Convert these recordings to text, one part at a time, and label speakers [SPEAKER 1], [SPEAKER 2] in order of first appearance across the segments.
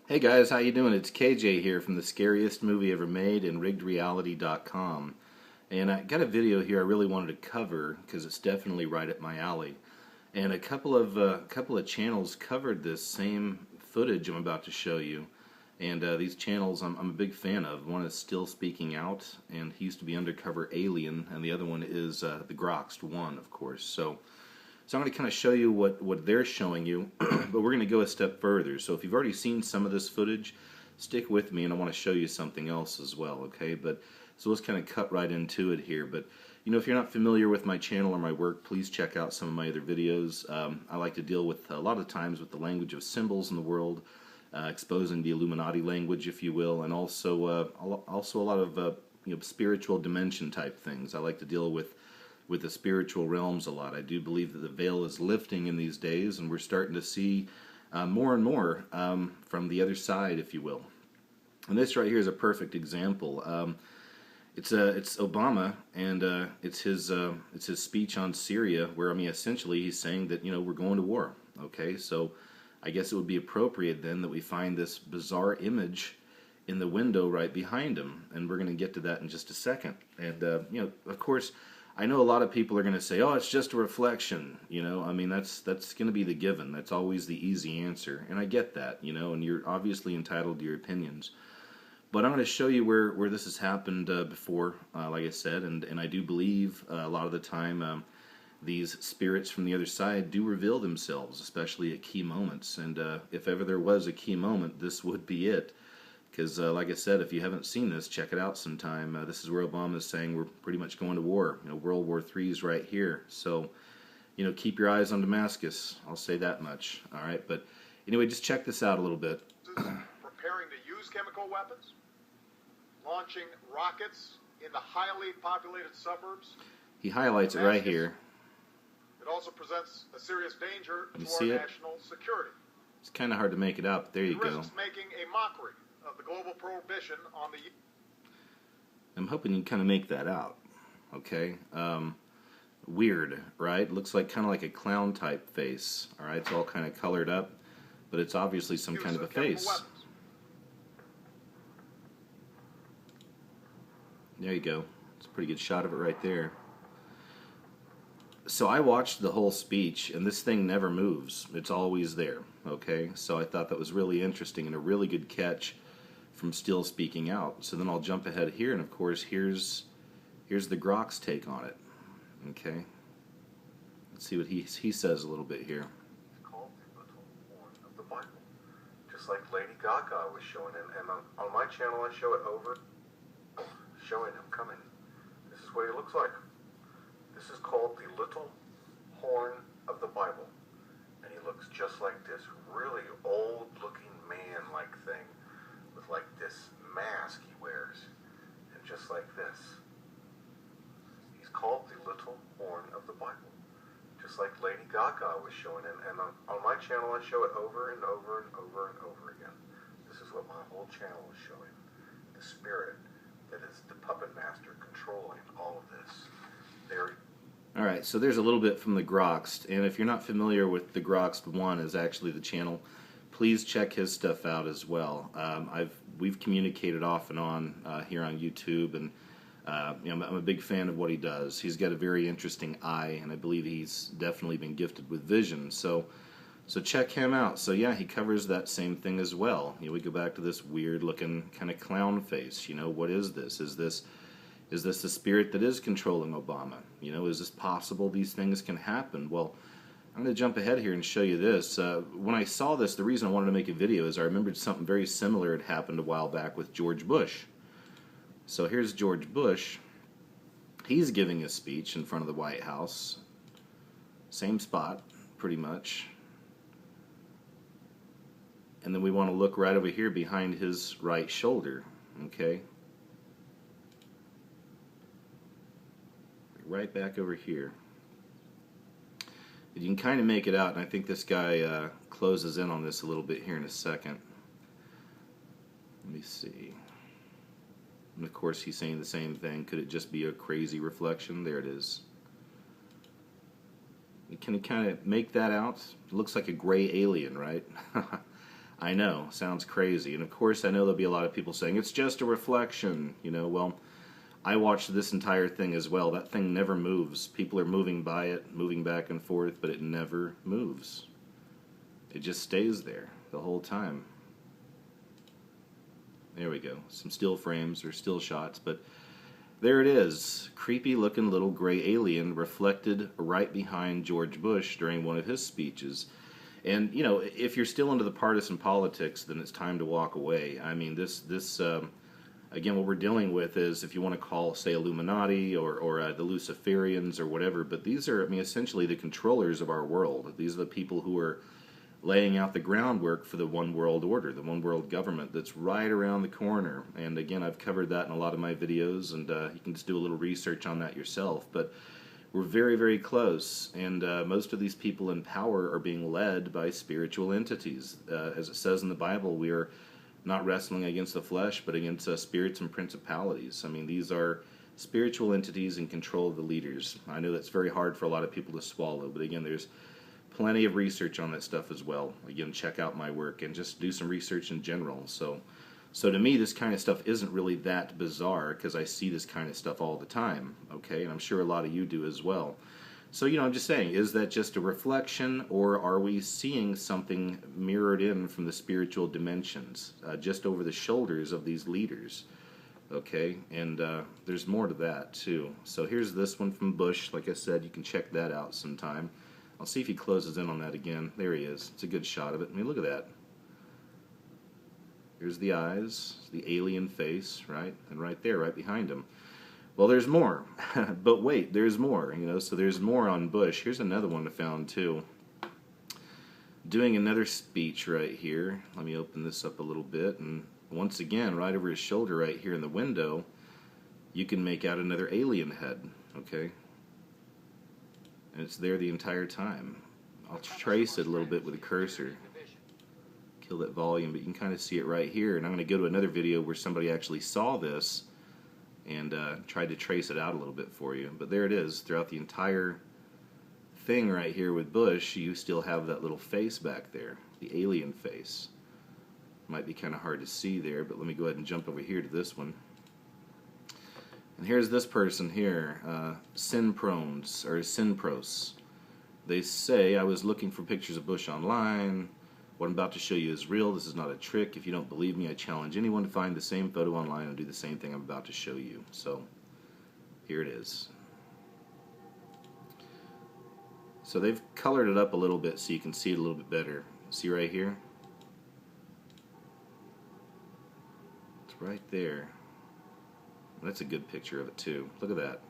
[SPEAKER 1] Hey guys, how you doing? It's KJ here from the scariest movie ever made and riggedreality.com. And I got a video here I really wanted to cover because it's definitely right up my alley. And a couple of channels covered this same footage I'm about to show you. And these channels I'm a big fan of. One is Still Speaking Out, and he used to be Undercover Alien, and the other one is the Groxt One, of course. So I'm going to kind of show you what they're showing you, but we're going to go a step further. So if you've already seen some of this footage, stick with me and I want to show you something else as well, okay? So let's kind of cut right into it here. But you know, if you're not familiar with my channel or my work, please check out some of my other videos. I like to deal with a lot of times with the language of symbols in the world, exposing the Illuminati language, if you will, and also a lot of spiritual dimension type things. I like to deal with the spiritual realms a lot. I do believe that the veil is lifting in these days, and we're starting to see more and more from the other side, if you will. And this right here is a perfect example. It's Obama, and it's his speech on Syria, where essentially he's saying that we're going to war. Okay, so I guess it would be appropriate then that we find this bizarre image in the window right behind him, and we're going to get to that in just a second. And of course, I know a lot of people are going to say, "Oh, it's just a reflection." That's going to be the given. That's always the easy answer, and I get that, and you're obviously entitled to your opinions. But I'm going to show you where this has happened before, like I said, and I do believe a lot of the time these spirits from the other side do reveal themselves, especially at key moments. And if ever there was a key moment, this would be it. Because, like I said, if you haven't seen this, check it out sometime. This is where Obama is saying we're pretty much going to war. World War III is right here. So, keep your eyes on Damascus. I'll say that much. All right, but anyway, just check this out a little bit.
[SPEAKER 2] Preparing to use chemical weapons, launching rockets in the highly populated suburbs.
[SPEAKER 1] He highlights it right here.
[SPEAKER 2] It also presents a serious danger to
[SPEAKER 1] see
[SPEAKER 2] our
[SPEAKER 1] it?
[SPEAKER 2] national security.
[SPEAKER 1] It's kind of hard to make it out, but there you
[SPEAKER 2] It
[SPEAKER 1] go.
[SPEAKER 2] risks making a mockery of the global prohibition on the...
[SPEAKER 1] I'm hoping you can kind of make that out, okay? Weird, right? Looks like kind of like a clown type face, all right? It's all kind of colored up, but it's obviously some kind of a face.
[SPEAKER 2] Weapons.
[SPEAKER 1] There you go. It's a pretty good shot of it right there. So I watched the whole speech, and this thing never moves. It's always there, okay? So I thought that was really interesting and a really good catch from Still Speaking Out. So then I'll jump ahead here, and of course, here's the Grok's take on it, okay? Let's see what he says a little bit here.
[SPEAKER 3] It's called the little horn of the Bible, just like Lady Gaga was showing him. And on my channel, I show it over, showing him coming. This is what he looks like. This is called the little horn of the Bible. And he looks just like this really old-looking man-like thing with like this mask he wears. And just like this. He's called the little horn of the Bible. Just like Lady Gaga was showing him. And on my channel, I show it over and over and over and over again. This is what my whole channel is showing. The spirit that is the puppet master controlling all of this.
[SPEAKER 1] Alright, so there's a little bit from the Groxt, and if you're not familiar with the Groxt One is actually the channel, please check his stuff out as well. We've communicated off and on here on YouTube, and I'm a big fan of what he does. He's got a very interesting eye, and I believe he's definitely been gifted with vision. So check him out. So yeah, he covers that same thing as well. We go back to this weird looking kind of clown face. What is this? Is this the spirit that is controlling Obama? Is this possible these things can happen? Well, I'm going to jump ahead here and show you this. When I saw this, the reason I wanted to make a video is I remembered something very similar had happened a while back with George Bush. So here's George Bush. He's giving a speech in front of the White House. Same spot, pretty much. And then we want to look right over here behind his right shoulder, okay? Right back over here. You can kind of make it out, and I think this guy closes in on this a little bit here in a second. Let me see. And of course he's saying the same thing. Could it just be a crazy reflection? There it is. Can you kind of make that out? It looks like a gray alien, right? I know, sounds crazy. And of course, I know there'll be a lot of people saying, it's just a reflection. Well, I watched this entire thing as well. That thing never moves. People are moving by it, moving back and forth, but it never moves. It just stays there the whole time. There we go. Some still frames or still shots, but there it is. Creepy looking little gray alien reflected right behind George Bush during one of his speeches. And, if you're still into the partisan politics, then it's time to walk away. I mean, again, what we're dealing with is, if you want to call, say, Illuminati or the Luciferians or whatever, but these are, essentially the controllers of our world. These are the people who are laying out the groundwork for the one world order, the one world government that's right around the corner. And again, I've covered that in a lot of my videos, and you can just do a little research on that yourself. But we're very, very close, and most of these people in power are being led by spiritual entities. As it says in the Bible, we are not wrestling against the flesh, but against spirits and principalities. These are spiritual entities in control of the leaders. I know that's very hard for a lot of people to swallow, but again, there's plenty of research on that stuff as well. Again, check out my work and just do some research in general. So to me, this kind of stuff isn't really that bizarre, because I see this kind of stuff all the time, okay? And I'm sure a lot of you do as well. So, I'm just saying, is that just a reflection, or are we seeing something mirrored in from the spiritual dimensions, just over the shoulders of these leaders, okay? And there's more to that, too. So here's this one from Bush. Like I said, you can check that out sometime. I'll see if he closes in on that again. There he is. It's a good shot of it. Look at that. Here's the eyes, the alien face, right? And right there, right behind him. Well, there's more. But wait, there's more, so there's more on Bush. Here's another one I found, too. Doing another speech right here. Let me open this up a little bit. And once again, right over his shoulder right here in the window, you can make out another alien head, okay? And it's there the entire time. I'll trace it a little bit with a cursor. Kill that volume, but you can kind of see it right here. And I'm going to go to another video where somebody actually saw this and tried to trace it out a little bit for you. But there it is. Throughout the entire thing right here with Bush, you still have that little face back there, the alien face. Might be kind of hard to see there, but let me go ahead and jump over here to this one. And here's this person here, Sinprones, or Sinpros. They say, I was looking for pictures of Bush online. What I'm about to show you is real. This is not a trick. If you don't believe me, I challenge anyone to find the same photo online and do the same thing I'm about to show you. So, here it is. So they've colored it up a little bit so you can see it a little bit better. See right here? It's right there. That's a good picture of it too. Look at that.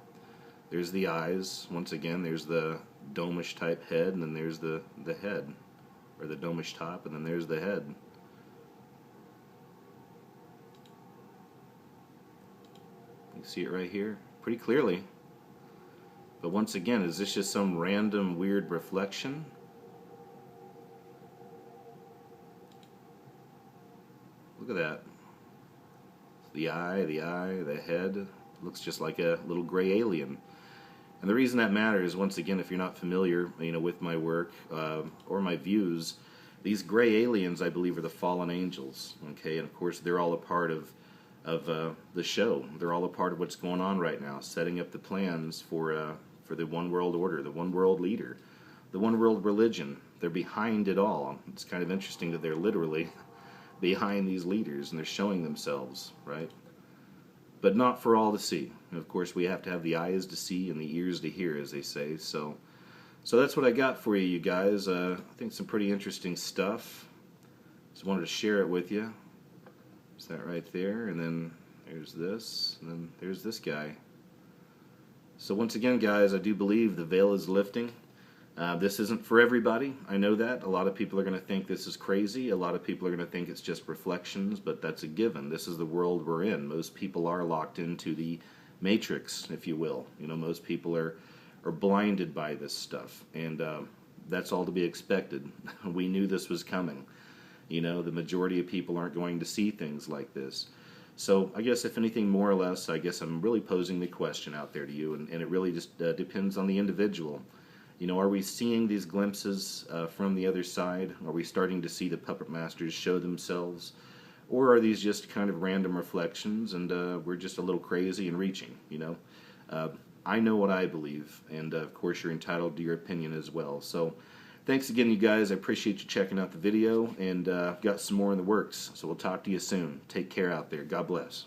[SPEAKER 1] There's the eyes. Once again, there's the domish type head, and then there's the head. Or the domish top, and then there's the head. You see it right here pretty clearly. But once again, is this just some random weird reflection? Look at that. The eye, the head. Looks just like a little gray alien. And the reason that matters, once again, if you're not familiar, with my work or my views, these gray aliens, I believe, are the fallen angels. Okay, and of course, they're all a part of the show. They're all a part of what's going on right now, setting up the plans for the one world order, the one world leader, the one world religion. They're behind it all. It's kind of interesting that they're literally behind these leaders, and they're showing themselves, right? But not for all to see. And of course, we have to have the eyes to see and the ears to hear, as they say. So that's what I got for you, you guys. I think some pretty interesting stuff. Just wanted to share it with you. Is that right there? And then there's this, and then there's this guy. So once again, guys, I do believe the veil is lifting. This isn't for everybody. I know that. A lot of people are going to think this is crazy. A lot of people are going to think it's just reflections, but that's a given. This is the world we're in. Most people are locked into the matrix, if you will. Most people are blinded by this stuff, and that's all to be expected. We knew this was coming. The majority of people aren't going to see things like this. So I guess if anything, more or less, I guess I'm really posing the question out there to you, and it really just depends on the individual. You know, are we seeing these glimpses from the other side? Are we starting to see the puppet masters show themselves? Or are these just kind of random reflections and we're just a little crazy and reaching, you know? I know what I believe, and of course you're entitled to your opinion as well. So thanks again, you guys. I appreciate you checking out the video, and got some more in the works. So we'll talk to you soon. Take care out there. God bless.